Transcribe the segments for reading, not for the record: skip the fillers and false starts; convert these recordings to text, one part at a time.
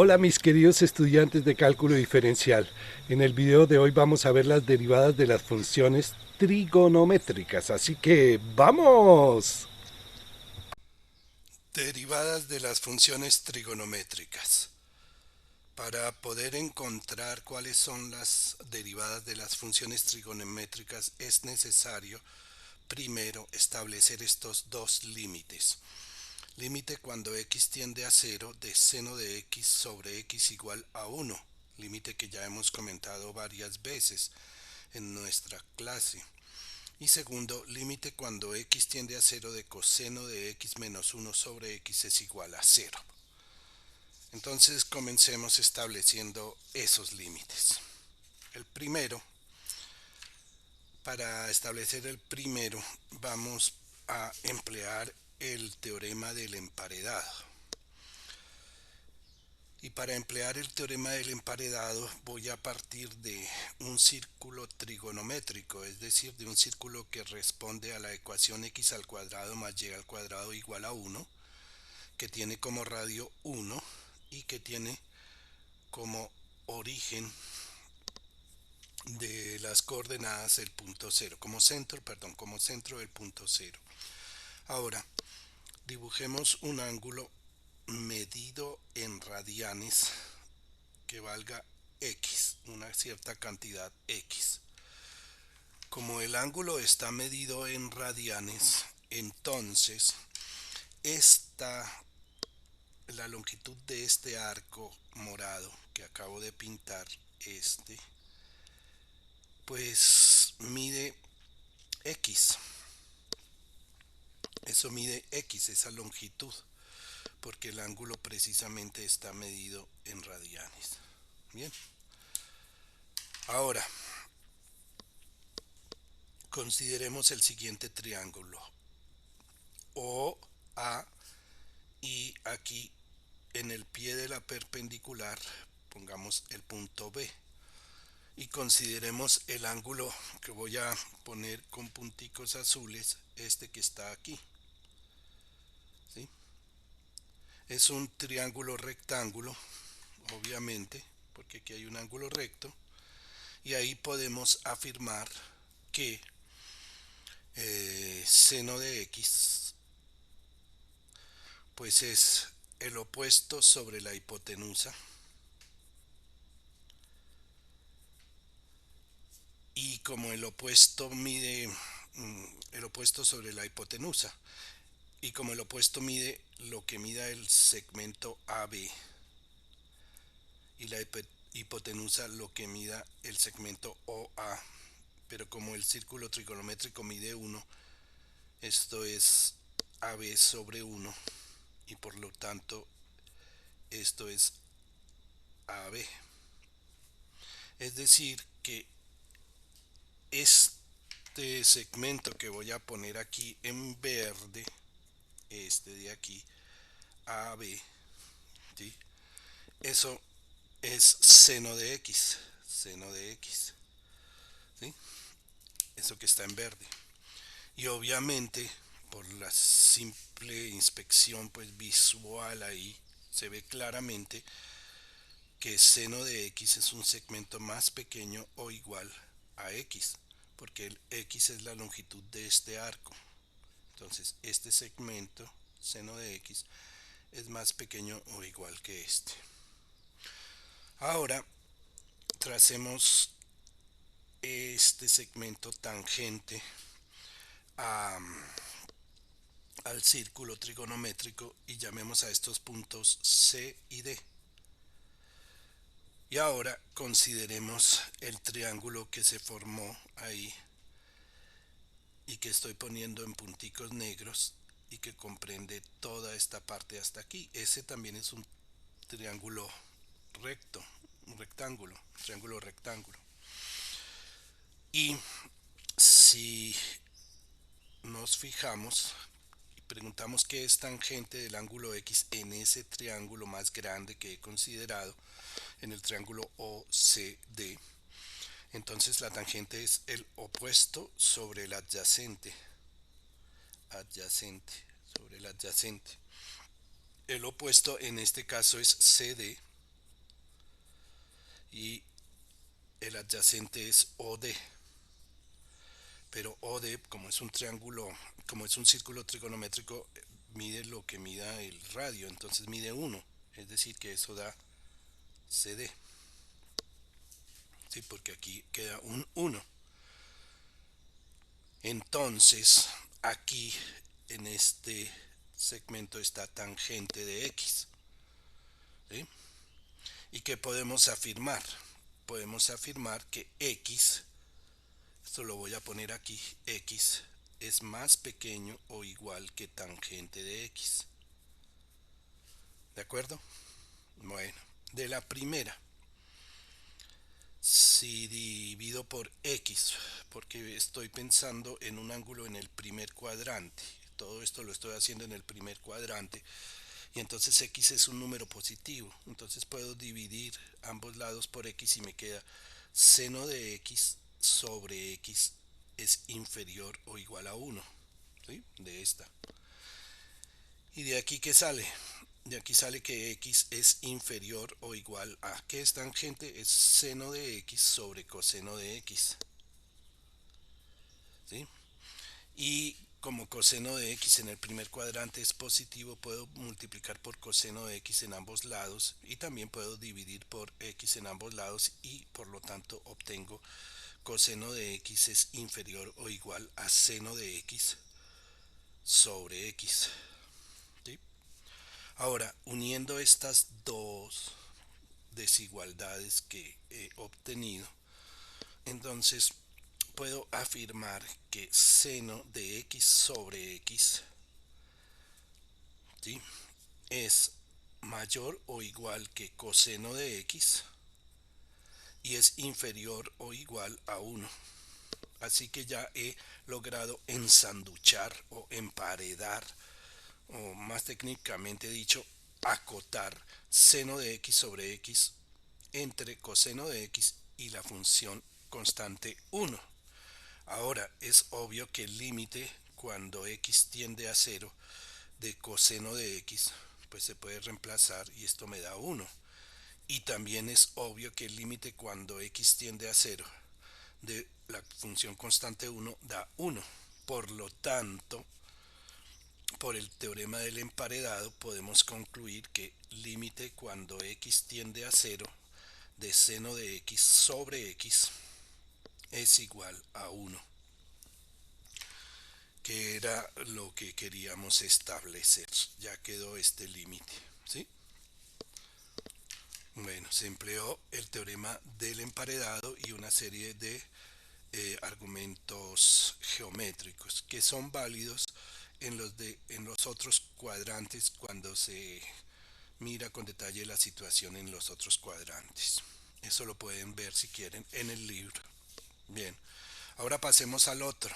Hola mis queridos estudiantes de cálculo diferencial. En el video de hoy vamos a ver las derivadas de las funciones trigonométricas, así que ¡vamos! Derivadas de las funciones trigonométricas. Para poder encontrar cuáles son las derivadas de las funciones trigonométricas es necesario primero establecer estos dos límites. Límite cuando x tiende a cero de seno de x sobre x igual a 1. Límite que ya hemos comentado varias veces en nuestra clase. Y segundo, límite cuando x tiende a cero de coseno de x menos 1 sobre x es igual a cero. Entonces comencemos estableciendo esos límites. El primero, para establecer el primero, vamos a emplear el teorema del emparedado. Y para emplear el teorema del emparedado voy a partir de un círculo trigonométrico, es decir, de un círculo que responde a la ecuación x al cuadrado más y al cuadrado igual a 1, que tiene como radio 1 y que tiene como origen de las coordenadas el punto cero, como centro el punto cero. Ahora, dibujemos un ángulo medido en radianes que valga x, una cierta cantidad x. Como el ángulo está medido en radianes, entonces la longitud de este arco morado que acabo de pintar, pues mide x. Eso mide x, esa longitud, porque el ángulo precisamente está medido en radianes. Bien. Ahora, consideremos el siguiente triángulo. O, A, y aquí en el pie de la perpendicular pongamos el punto B. Y consideremos el ángulo que voy a poner con punticos azules, este que está aquí. ¿Sí? Es un triángulo rectángulo, obviamente, porque aquí hay un ángulo recto. Y ahí podemos afirmar que seno de x pues es el opuesto sobre la hipotenusa, y como el opuesto mide el opuesto sobre la hipotenusa, y como el opuesto mide lo que mida el segmento AB y la hipotenusa lo que mida el segmento OA, pero como el círculo trigonométrico mide 1, esto es AB sobre 1 y por lo tanto esto es AB. Es decir que este segmento que voy a poner aquí en verde, este de aquí, AB, ¿sí? Eso es seno de x, ¿sí? Eso que está en verde. Y obviamente por la simple inspección pues visual ahí se ve claramente que seno de x es un segmento más pequeño o igual a x, porque el x es la longitud de este arco. Entonces este segmento, seno de x, es más pequeño o igual que este. Ahora tracemos este segmento tangente a, al círculo trigonométrico y llamemos a estos puntos C y D. Y ahora consideremos el triángulo que se formó ahí y que estoy poniendo en punticos negros y que comprende toda esta parte hasta aquí. Ese también es un triángulo recto, un triángulo rectángulo. Y si nos fijamos y preguntamos qué es tangente del ángulo X en ese triángulo más grande que he considerado, en el triángulo OCD, entonces la tangente es el opuesto sobre el adyacente, sobre el adyacente. El opuesto en este caso es CD y el adyacente es OD. Pero OD, como es un triángulo, como es un círculo trigonométrico, mide lo que mida el radio, entonces mide 1, es decir, que eso da CD, ¿sí? Porque aquí queda un 1. Entonces, aquí en este segmento está tangente de X, ¿sí? ¿Y qué podemos afirmar? Podemos afirmar que X, esto lo voy a poner aquí, X es más pequeño o igual que tangente de X. ¿De acuerdo? Bueno, de la primera, si divido por X, porque estoy pensando en un ángulo en el primer cuadrante, todo esto lo estoy haciendo en el primer cuadrante, y entonces X es un número positivo, entonces puedo dividir ambos lados por X y me queda seno de X sobre X es inferior o igual a 1, ¿sí? De esta. ¿Y de aquí qué sale? De aquí sale que X es inferior o igual a, ¿qué es tangente? Es seno de X sobre coseno de X, ¿sí? Y como coseno de X en el primer cuadrante es positivo, puedo multiplicar por coseno de X en ambos lados y también puedo dividir por X en ambos lados y por lo tanto obtengo coseno de X es inferior o igual a seno de X sobre X, ¿sí? Ahora, uniendo estas dos desigualdades que he obtenido, entonces puedo afirmar que seno de X sobre X, ¿sí? Es mayor o igual que coseno de X y es inferior o igual a 1. Así que ya he logrado ensanduchar o emparedar, o más técnicamente dicho, acotar seno de X sobre X entre coseno de X y la función constante 1. Ahora es obvio que el límite cuando X tiende a 0 de coseno de X pues se puede reemplazar y esto me da 1. Y también es obvio que el límite cuando X tiende a 0 de la función constante 1 da 1. Por lo tanto, por el teorema del emparedado podemos concluir que límite cuando X tiende a 0 de seno de X sobre X es igual a 1, que era lo que queríamos establecer. Ya quedó este límite, ¿sí? Bueno, se empleó el teorema del emparedado y una serie de argumentos geométricos que son válidos en los otros cuadrantes cuando se mira con detalle la situación en los otros cuadrantes. Eso lo pueden ver si quieren en el libro. Bien, ahora pasemos al otro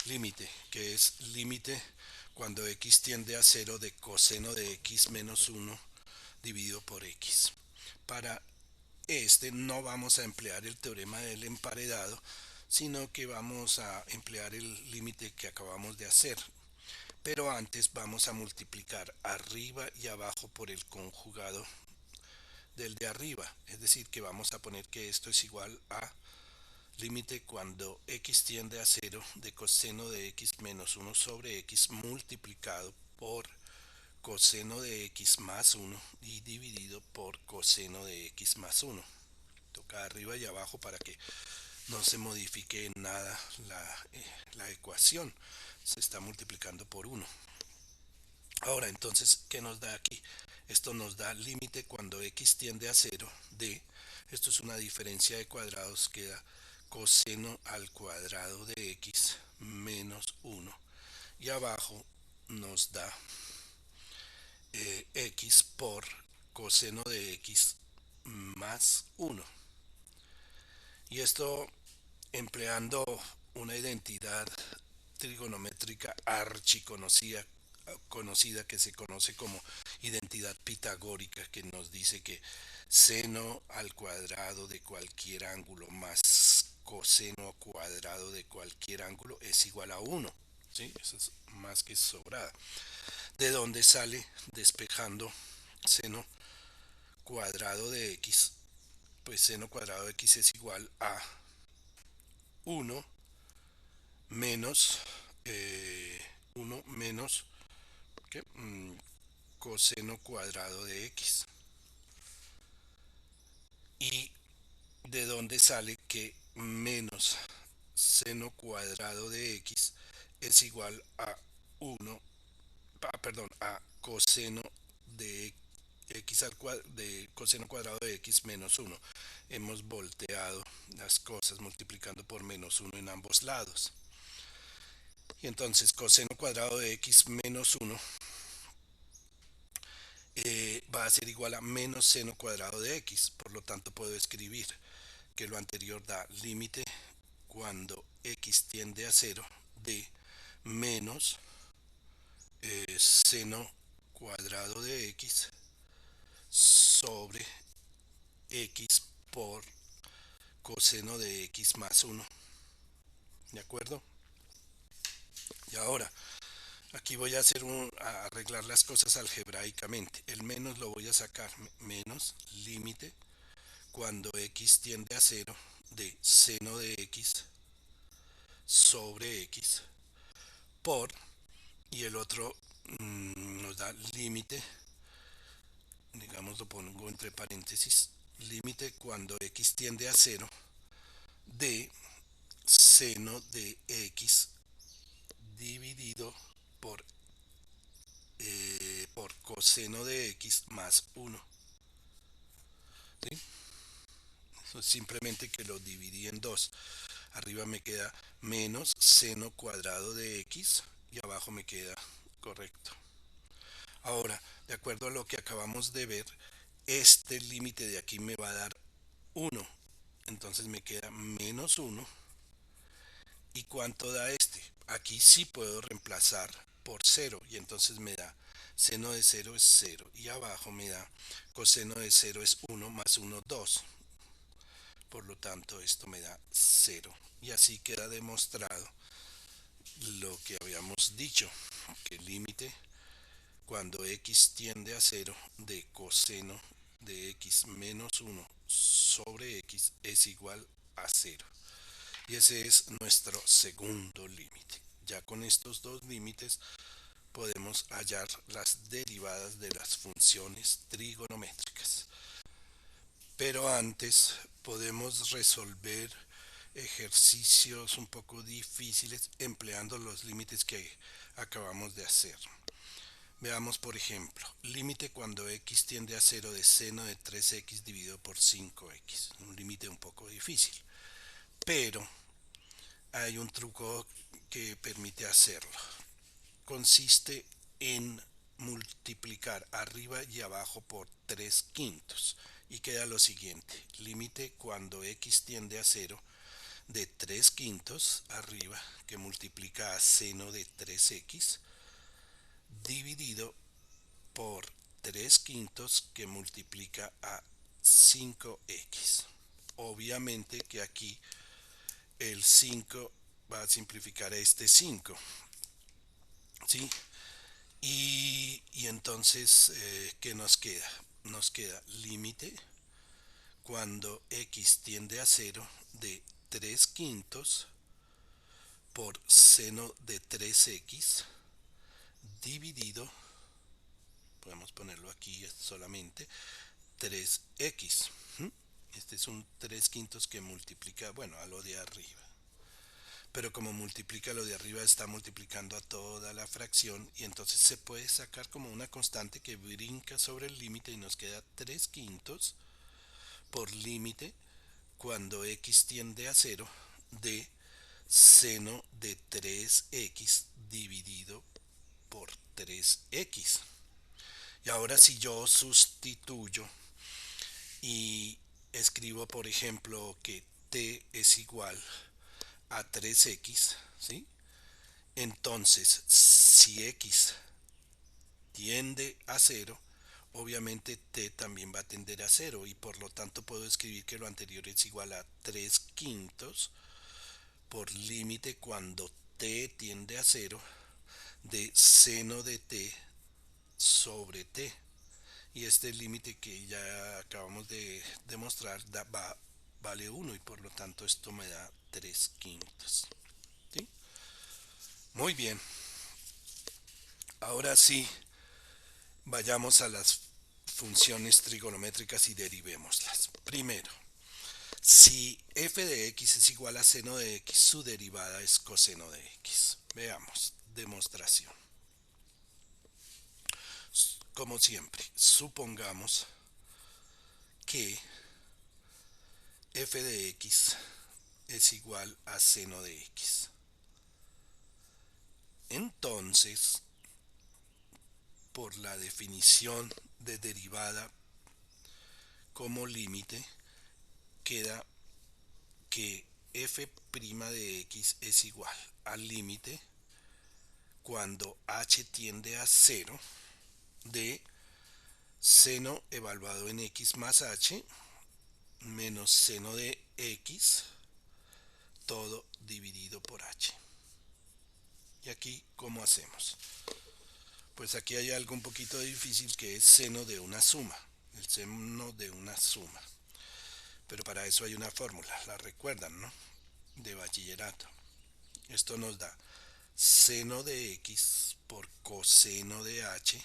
límite, que es límite cuando x tiende a 0 de coseno de x menos 1 dividido por x. Para este no vamos a emplear el teorema del emparedado, sino que vamos a emplear el límite que acabamos de hacer. Pero antes vamos a multiplicar arriba y abajo por el conjugado del de arriba. Es decir, que vamos a poner que esto es igual a límite cuando x tiende a 0 de coseno de x menos 1 sobre x multiplicado por coseno de x más 1 y dividido por coseno de x más 1. Toca arriba y abajo para que no se modifique en nada la ecuación. Se está multiplicando por 1. Ahora, entonces, ¿qué nos da aquí? Esto nos da límite cuando x tiende a 0 de, esto es una diferencia de cuadrados, queda coseno al cuadrado de x menos 1. Y abajo nos da x por coseno de x más 1. Y esto empleando una identidad trigonométrica conocida que se conoce como identidad pitagórica, que nos dice que seno al cuadrado de cualquier ángulo más coseno cuadrado de cualquier ángulo es igual a 1. ¿Sí? Eso es más que sobrada. ¿De dónde sale despejando seno cuadrado de x, pues seno cuadrado de x es igual a 1 menos 1 menos ¿qué? Coseno cuadrado de x. ¿Y de dónde sale que menos seno cuadrado de x es igual a 1, perdón, a coseno de x al de coseno cuadrado de x menos 1? Hemos volteado las cosas multiplicando por menos 1 en ambos lados. Y entonces coseno cuadrado de x menos 1 va a ser igual a menos seno cuadrado de x. Por lo tanto puedo escribir que lo anterior da límite cuando x tiende a 0 de menos seno cuadrado de x sobre x por coseno de x más 1. ¿De acuerdo? Y ahora, aquí voy a a arreglar las cosas algebraicamente. El menos lo voy a sacar. Menos límite cuando x tiende a 0 de seno de x sobre x por, y el otro nos da límite, digamos lo pongo entre paréntesis, límite cuando x tiende a 0 de seno de x dividido por, por coseno de x más 1. ¿Sí? Eso es simplemente que lo dividí en dos. Arriba me queda menos seno cuadrado de x y abajo me queda correcto. Ahora, de acuerdo a lo que acabamos de ver, este límite de aquí me va a dar 1. Entonces me queda menos 1. ¿Y cuánto da este? Aquí sí puedo reemplazar por 0 y entonces me da seno de 0 es 0 y abajo me da coseno de 0 es 1 más 1, 2. Por lo tanto esto me da 0 y así queda demostrado lo que habíamos dicho, que el límite cuando x tiende a 0 de coseno de x menos 1 sobre x es igual a 0. Y ese es nuestro segundo límite. Ya con estos dos límites podemos hallar las derivadas de las funciones trigonométricas. Pero antes podemos resolver ejercicios un poco difíciles empleando los límites que acabamos de hacer. Veamos, por ejemplo, límite cuando x tiende a 0 de seno de 3x dividido por 5x. Un límite un poco difícil, pero hay un truco que permite hacerlo. Consiste en multiplicar arriba y abajo por 3 quintos y queda lo siguiente: límite cuando x tiende a 0 de 3 quintos arriba, que multiplica a seno de 3x, dividido por 3 quintos que multiplica a 5x. Obviamente que aquí el 5 va a simplificar este 5, ¿sí? Y entonces, ¿qué nos queda? Nos queda límite cuando x tiende a 0 de 3 quintos por seno de 3x dividido, podemos ponerlo aquí solamente, 3x. Este es un 3 quintos que multiplica, bueno, a lo de arriba. Pero como multiplica lo de arriba, está multiplicando a toda la fracción y entonces se puede sacar como una constante que brinca sobre el límite y nos queda 3 quintos por límite cuando x tiende a 0 de seno de 3x dividido por 3x. Y ahora si yo sustituyo y escribo, por ejemplo, que t es igual a 3x, ¿sí? Entonces, si x tiende a 0, obviamente t también va a tender a 0 y por lo tanto puedo escribir que lo anterior es igual a 3 quintos por límite cuando t tiende a 0 de seno de t sobre t. y este límite que ya acabamos de demostrar vale 1 y por lo tanto esto me da 3 quintos. ¿Sí? Muy bien, ahora sí, vayamos a las funciones trigonométricas y derivémoslas. Primero, si f de x es igual a seno de x, su derivada es coseno de x. Veamos, demostración. Como siempre, supongamos que f de x es igual a seno de x. Entonces, por la definición de derivada como límite, queda que f' de x es igual al límite cuando h tiende a 0 de seno evaluado en x más h menos seno de x todo dividido por h. Y aquí, ¿cómo hacemos? Pues aquí hay algo un poquito difícil que es seno de una suma, el seno de una suma. Pero para eso hay una fórmula, la recuerdan, ¿no? De bachillerato. Esto nos da seno de x por coseno de h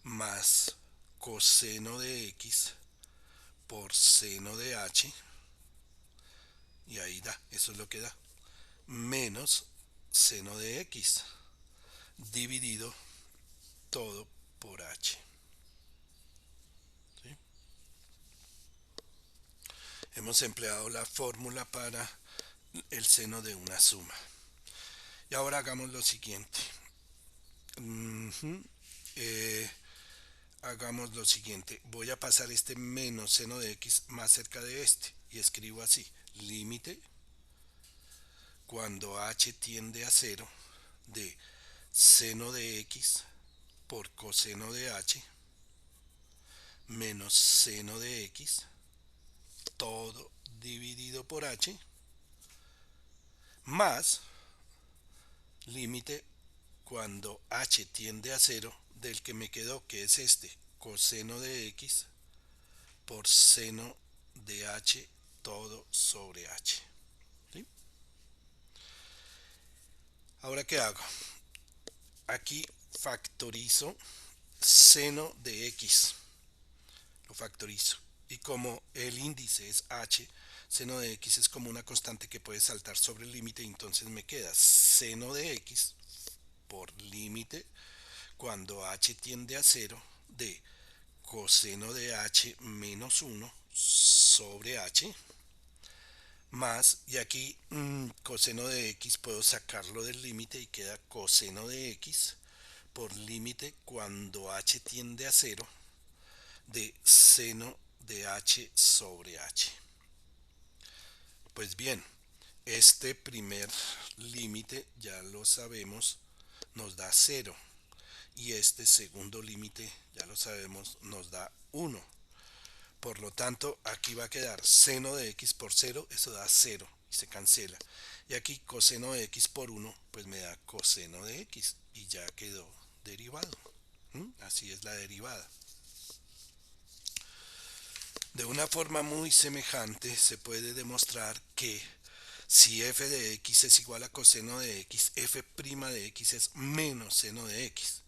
más coseno de x por seno de h, y ahí da, eso es lo que da, menos seno de x dividido todo por h. ¿Sí? Hemos empleado la fórmula para el seno de una suma. Y ahora hagamos lo siguiente. Eh, Hagamos lo siguiente. Voy a pasar este menos seno de x más cerca de este. Y escribo así. Límite cuando h tiende a 0 de seno de x por coseno de h menos seno de x todo dividido por h más límite cuando h tiende a 0 del que me quedó, que es este, coseno de x por seno de h todo sobre h. ¿Sí? Ahora, ¿qué hago? Aquí factorizo seno de x, lo factorizo. Y como el índice es h, seno de x es como una constante que puede saltar sobre el límite, entonces me queda seno de x por límite cuando h tiende a 0 de coseno de h menos 1 sobre h más, y aquí coseno de x puedo sacarlo del límite y queda coseno de x por límite cuando h tiende a 0 de seno de h sobre h. Pues bien, este primer límite ya lo sabemos, nos da 0, y este segundo límite ya lo sabemos, nos da 1. Por lo tanto, aquí va a quedar seno de x por 0, eso da 0 y se cancela. Y aquí coseno de x por 1, pues me da coseno de x y ya quedó derivado. Así es la derivada. De una forma muy semejante se puede demostrar que si f de x es igual a coseno de x, f' de x es menos seno de x.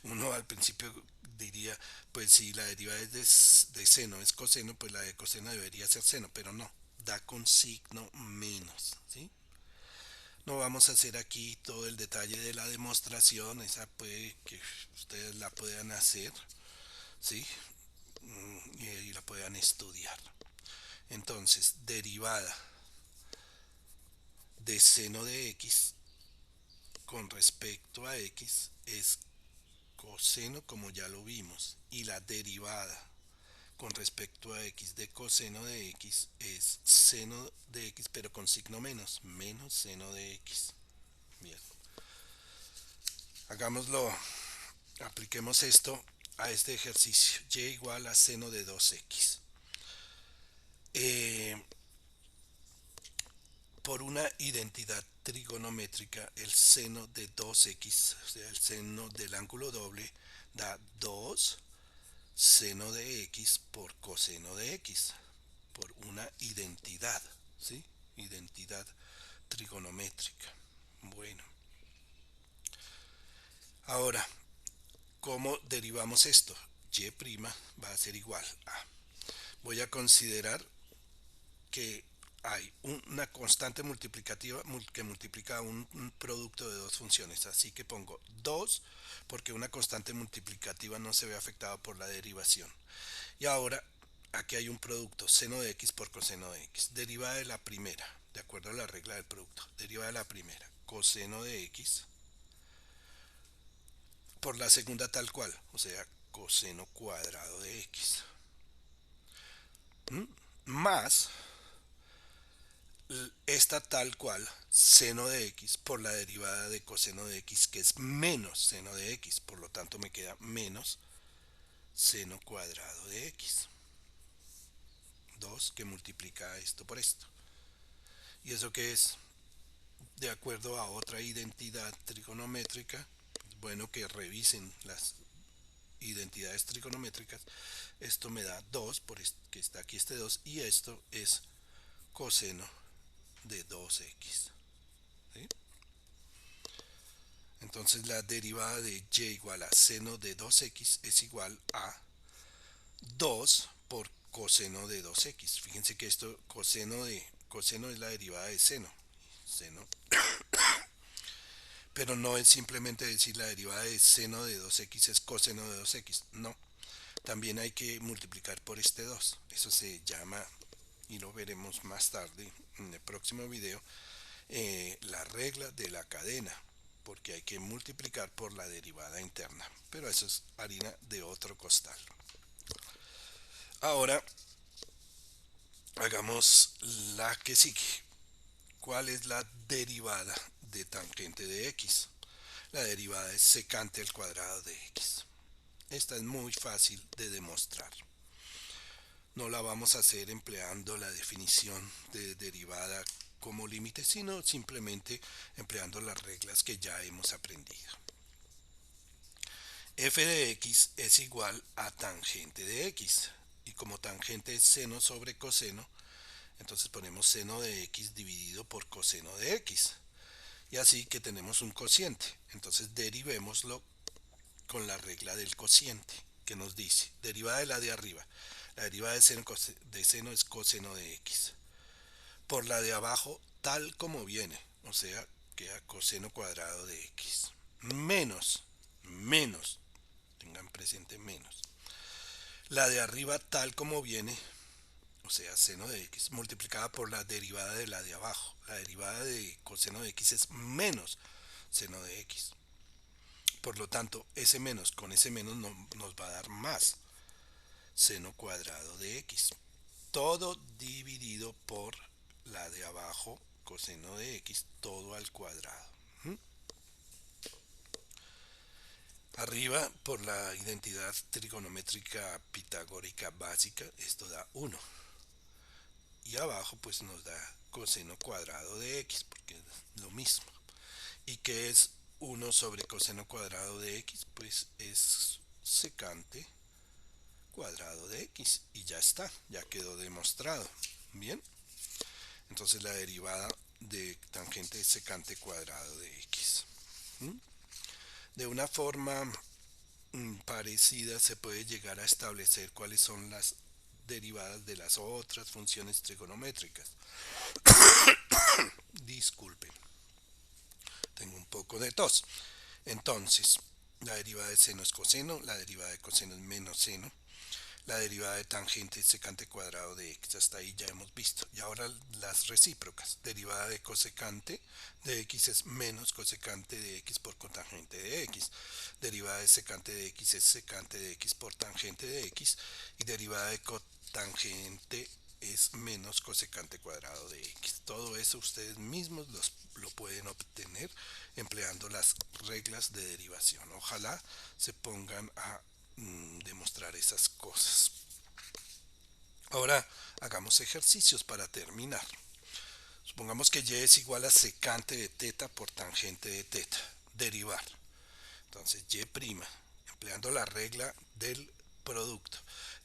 Uno al principio diría, pues si la derivada es de seno es coseno, pues la de coseno debería ser seno, pero no, da con signo menos, ¿sí? No vamos a hacer aquí todo el detalle de la demostración, esa puede que ustedes la puedan hacer, ¿sí? Y la puedan estudiar. Entonces, derivada de seno de x con respecto a x es coseno, como ya lo vimos, y la derivada con respecto a x de coseno de x es seno de x, pero con signo menos, menos seno de x. Bien, hagámoslo, apliquemos esto a este ejercicio. Y igual a seno de 2x. Por una identidad trigonométrica, el seno de 2x, o sea, el seno del ángulo doble, da 2 seno de x por coseno de x, por una identidad, ¿sí? Identidad trigonométrica. Bueno, ahora, ¿cómo derivamos esto? Y' va a ser igual a. Voy a considerar que hay una constante multiplicativa que multiplica un producto de dos funciones. Así que pongo 2 porque una constante multiplicativa no se ve afectada por la derivación. Y ahora aquí hay un producto, seno de x por coseno de x. Derivada de la primera, de acuerdo a la regla del producto. Derivada de la primera, coseno de x por la segunda tal cual, o sea, coseno cuadrado de x. Más esta tal cual, seno de x por la derivada de coseno de x, que es menos seno de x, por lo tanto me queda menos seno cuadrado de x. 2 que multiplica esto por esto. ¿Y eso qué es? De acuerdo a otra identidad trigonométrica, bueno que revisen las identidades trigonométricas. Esto me da 2, por que está aquí este 2, y esto es coseno de 2x. ¿Sí? Entonces la derivada de y igual a seno de 2x es igual a 2 por coseno de 2x. Fíjense que esto, coseno es la derivada de seno, pero no es simplemente decir la derivada de seno de 2x es coseno de 2x, no. También hay que multiplicar por este 2. Eso se llama, y lo veremos más tarde en el próximo video, la regla de la cadena, porque hay que multiplicar por la derivada interna, pero eso es harina de otro costal. Ahora hagamos la que sigue. ¿Cuál es la derivada de tangente de x? La derivada es secante al cuadrado de x. Esta es muy fácil de demostrar. No la vamos a hacer empleando la definición de derivada como límite, sino simplemente empleando las reglas que ya hemos aprendido. F de x es igual a tangente de x, y como tangente es seno sobre coseno, entonces ponemos seno de x dividido por coseno de x, y así que tenemos un cociente. Entonces derivémoslo con la regla del cociente, que nos dice derivada de la de arriba. La derivada de seno es coseno de x por la de abajo tal como viene, o sea, queda coseno cuadrado de x menos, tengan presente menos, la de arriba tal como viene, o sea, seno de x multiplicada por la derivada de la de abajo. La derivada de coseno de x es menos seno de x. Por lo tanto, ese menos con ese menos nos va a dar más seno cuadrado de x. Todo dividido por la de abajo, coseno de x, todo al cuadrado. Arriba, por la identidad trigonométrica pitagórica básica, esto da 1. Y abajo pues nos da coseno cuadrado de x, porque es lo mismo. ¿Y qué es 1 sobre coseno cuadrado de x? Pues es secante cuadrado de x. Y ya está, ya quedó demostrado. Bien, entonces la derivada de tangente es secante cuadrado de x. De una forma parecida se puede llegar a establecer cuáles son las derivadas de las otras funciones trigonométricas. Disculpen, tengo un poco de tos. Entonces, la derivada de seno es coseno, la derivada de coseno es menos seno, la derivada de tangente es secante cuadrado de x, hasta ahí ya hemos visto. Y ahora las recíprocas. Derivada de cosecante de x es menos cosecante de x por cotangente de x. Derivada de secante de x es secante de x por tangente de x. Y derivada de cotangente es menos cosecante cuadrado de x. Todo eso ustedes mismos lo pueden obtener empleando las reglas de derivación. Ojalá se pongan a demostrar esas cosas. Ahora hagamos ejercicios para terminar. Supongamos que y es igual a secante de teta por tangente de teta. Derivar. Entonces y', empleando la regla del producto.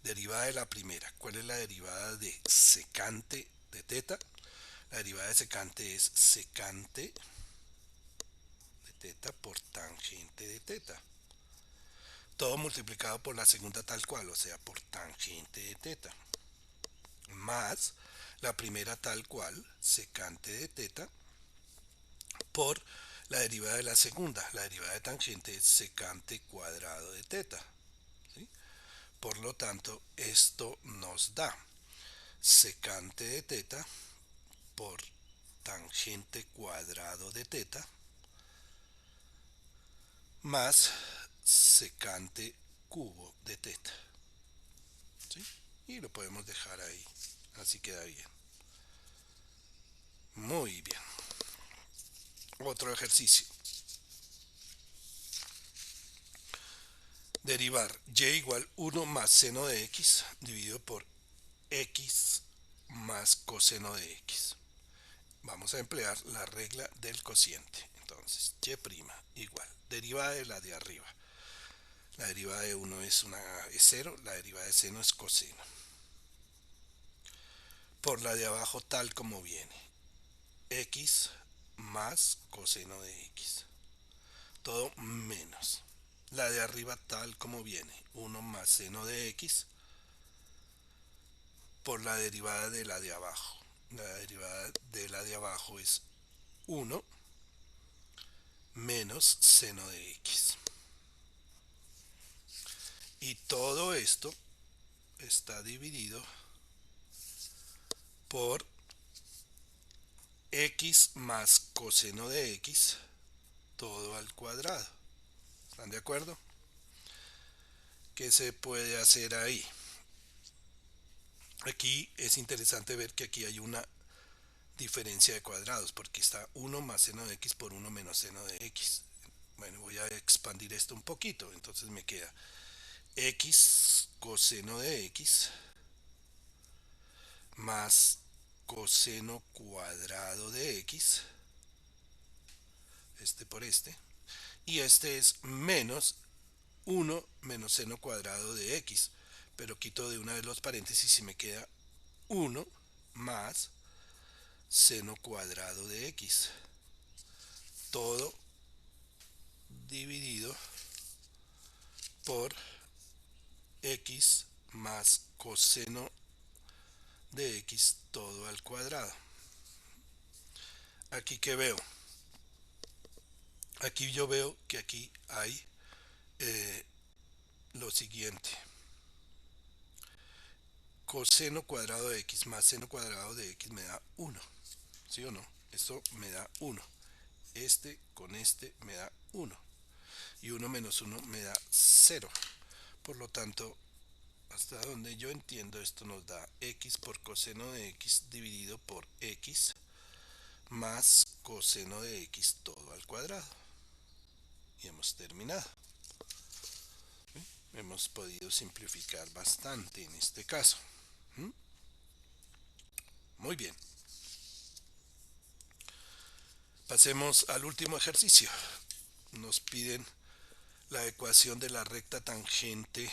Derivada de la primera. ¿Cuál es la derivada de secante de teta? La derivada de secante es secante de teta por tangente de teta. Todo multiplicado por la segunda tal cual, o sea, por tangente de teta. Más la primera tal cual, secante de teta, por la derivada de la segunda. La derivada de tangente es secante cuadrado de teta. ¿Sí? Por lo tanto, esto nos da secante de teta por tangente cuadrado de teta más secante cubo de teta. ¿Sí? Y lo podemos dejar ahí. Así queda bien. Muy bien. Otro ejercicio. Derivar y igual 1 más seno de x dividido por x más coseno de x. Vamos a emplear la regla del cociente. Entonces, y' igual, derivada de la de arriba. La derivada de 1 es 0, la derivada de seno es coseno. Por la de abajo tal como viene. X más coseno de x. Todo menos. La de arriba tal como viene. 1 más seno de x por la derivada de la de abajo. La derivada de la de abajo es 1 menos seno de x. Y todo esto está dividido por x más coseno de x todo al cuadrado. ¿Están de acuerdo? ¿Qué se puede hacer ahí? Aquí es interesante ver que aquí hay una diferencia de cuadrados porque está 1 más seno de x por 1 menos seno de x. Bueno, voy a expandir esto un poquito, entonces me queda x coseno de x más coseno cuadrado de x, este por este, y este es menos 1 menos seno cuadrado de x, pero quito de una de los paréntesis y me queda 1 más seno cuadrado de x, todo dividido por x más coseno de x todo al cuadrado. Aquí que veo, aquí yo veo que aquí hay lo siguiente: coseno cuadrado de x más seno cuadrado de x me da 1, ¿sí o no? Esto me da 1, este con este me da 1 y 1 menos 1 me da 0. Por lo tanto, hasta donde yo entiendo, esto nos da x por coseno de x dividido por x más coseno de x todo al cuadrado. Y hemos terminado. ¿Sí? Hemos podido simplificar bastante en este caso. ¿Mm? Muy bien. Pasemos al último ejercicio. Nos piden la ecuación de la recta tangente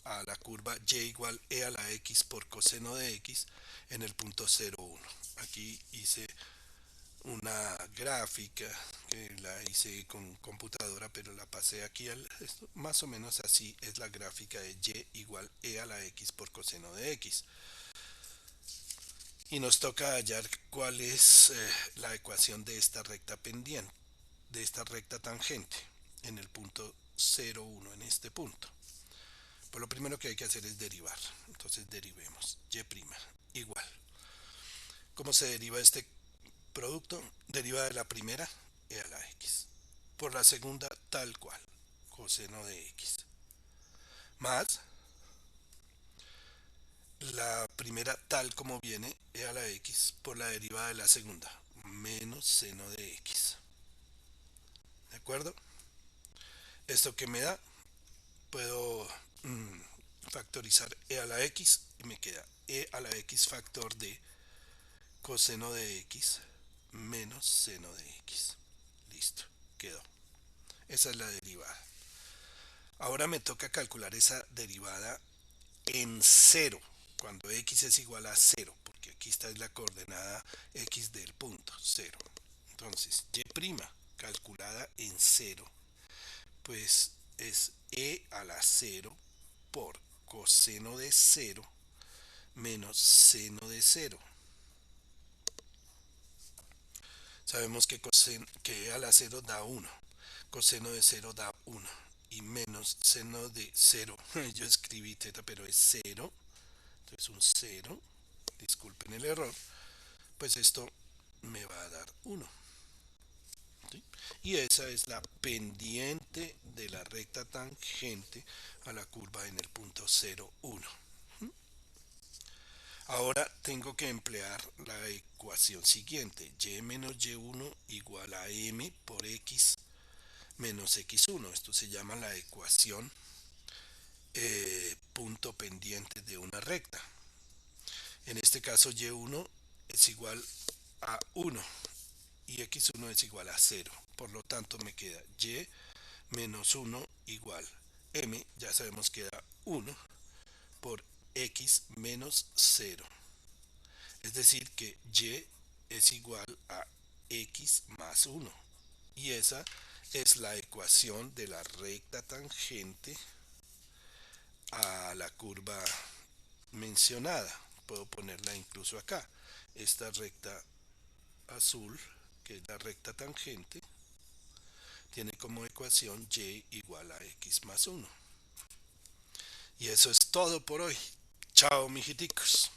a la curva y igual e a la x por coseno de x en el punto 0,1. Aquí hice una gráfica que la hice con computadora, pero la pasé aquí más o menos así es la gráfica de y igual e a la x por coseno de x. Y nos toca hallar cuál es la ecuación de esta recta pendiente, de esta recta tangente en el punto 0,1, en este punto. Pues lo primero que hay que hacer es derivar. Entonces derivemos y igual. ¿Cómo se deriva este producto? Deriva de la primera e a la x por la segunda tal cual, coseno de x, más la primera tal como viene e a la x por la derivada de la segunda, menos seno de x. ¿De acuerdo? ¿Esto que me da? Puedo factorizar e a la x y me queda e a la x factor de coseno de x menos seno de x. Listo, quedó. Esa es la derivada. Ahora me toca calcular esa derivada en cero, cuando x es igual a cero, porque aquí está la coordenada x del punto, cero. Entonces, y' calculada en cero, pues es e a la cero por coseno de cero menos seno de cero. Sabemos que e a la cero da 1, coseno de cero da 1 y menos seno de cero. Yo escribí teta, pero es cero, entonces un cero, disculpen el error, pues esto me va a dar 1. ¿Sí? Y esa es la pendiente de la recta tangente a la curva en el punto 0, 1. Ahora tengo que emplear la ecuación siguiente, y menos y1 igual a m por x menos x1. Esto se llama la ecuación punto pendiente de una recta. En este caso y1 es igual a 1 y x1 es igual a 0. Por lo tanto me queda y menos 1 igual m, ya sabemos que da 1 por x menos 0. Es decir que y es igual a x más 1. Y esa es la ecuación de la recta tangente a la curva mencionada. Puedo ponerla incluso acá. Esta recta azul, que es la recta tangente, tiene como ecuación y igual a x más 1. Y eso es todo por hoy. Chao, mijiticos.